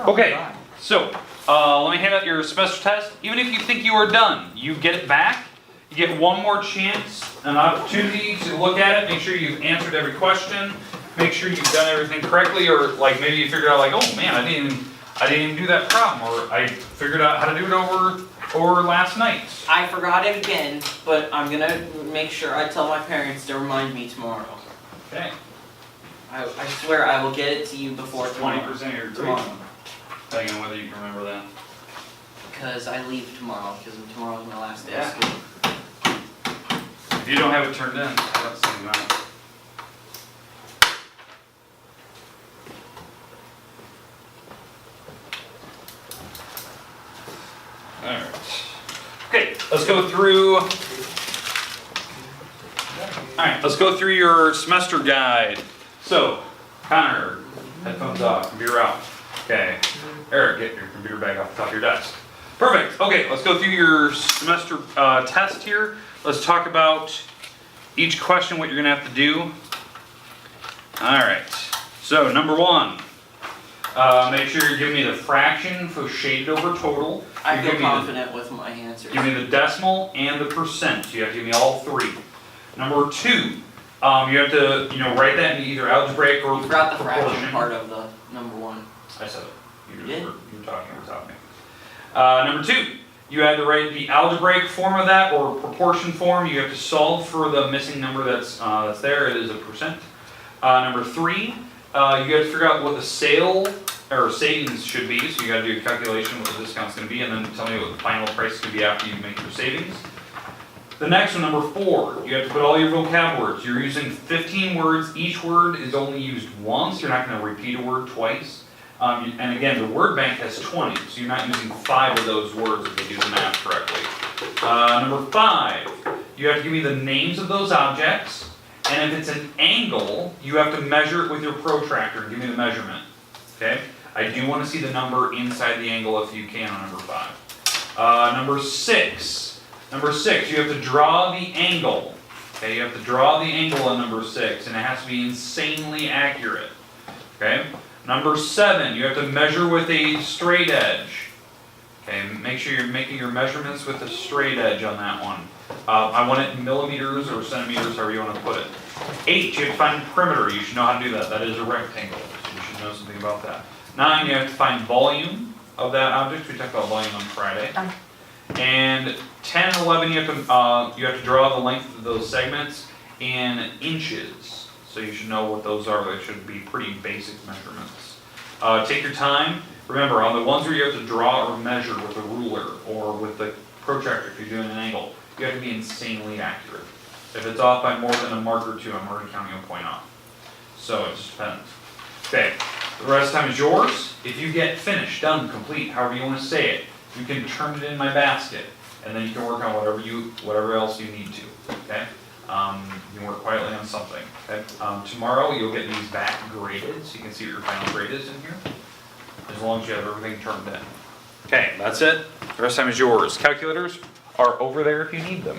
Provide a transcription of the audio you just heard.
Okay, so let me hand out your semester test. Even if you think you are done, you get it back. You get one more chance, an opportunity to look at it, make sure you've answered every question, make sure you've done everything correctly, or like maybe you figured out like, oh man, I didn't even do that problem, or I figured out how to do it over last night. I forgot it again, but I'm gonna make sure I tell my parents to remind me tomorrow. Okay. I swear I will get it to you before tomorrow. 20% of your grade. Tomorrow. Depending on whether you can remember that. Because I leave tomorrow, because tomorrow's my last day Yeah. of school. If you don't have it turned in, that's something else. Alright. Okay, let's go through. Alright, let's go through your semester guide. So, Connor, headphones off, computer out. Okay. Eric, get your computer back off the top of your desk. Perfect. Okay, let's go through your semester test here. Let's talk about each question, what you're going to have to do. Alright, so number one, make sure you're giving me the fraction for shaded over total. I feel confident with my answers. Give me the decimal and the percent. You have to give me all three. Number two, you have to write that in either algebraic or You forgot the proportion. fraction part of the number one. I said it. You did? were talking without me. Number two, you had to write the algebraic form of that or proportion form. You have to solve for the missing number that's there. It is a percent. Number three, you got to figure out what the sale or savings should be. So you got to do a calculation what the discount's going to be, and then tell me what the final price is going to be after you make your savings. The next one, number four, you have to put all your vocab words. You're using 15 words. Each word is only used once. You're not going to repeat a word twice. And again, the word bank has 20, so you're not using 5 of those words if you do the math correctly. Number 5, you have to give me the names of those objects, and if it's an angle, you have to measure it with your protractor and give me the measurement. Okay? I do want to see the number inside the angle if you can on number 5. Number 6, you have to draw the angle. Okay, you have to draw the angle on number 6, and it has to be insanely accurate. Okay? Number 7, you have to measure with a straight edge. Okay, make sure you're making your measurements with a straight edge on that one. I want it in millimeters or centimeters, however you want to put it. 8, you have to find perimeter. You should know how to do that. That is a rectangle, so you should know something about that. 9, you have to find volume of that object. We talked about volume on Friday. And 10 and 11, you have to draw the length of those segments in inches. So you should know what those are. They should be pretty basic measurements. Take your time. Remember, on the ones where you have to draw or measure with a ruler or with the protractor if you're doing an angle, you have to be insanely accurate. If it's off by more than a mark or two, I'm already counting a point off. So it just depends. Okay, the rest of the time is yours. If you get finished, done, complete, however you want to say it, you can turn it in my basket, and then you can work on whatever else you need to. Okay. You can work quietly on something. Okay? Tomorrow you'll get these back graded, so you can see what your final grade is in here, as long as you have everything turned in. Okay, that's it. The rest of the time is yours. Calculators are over there if you need them.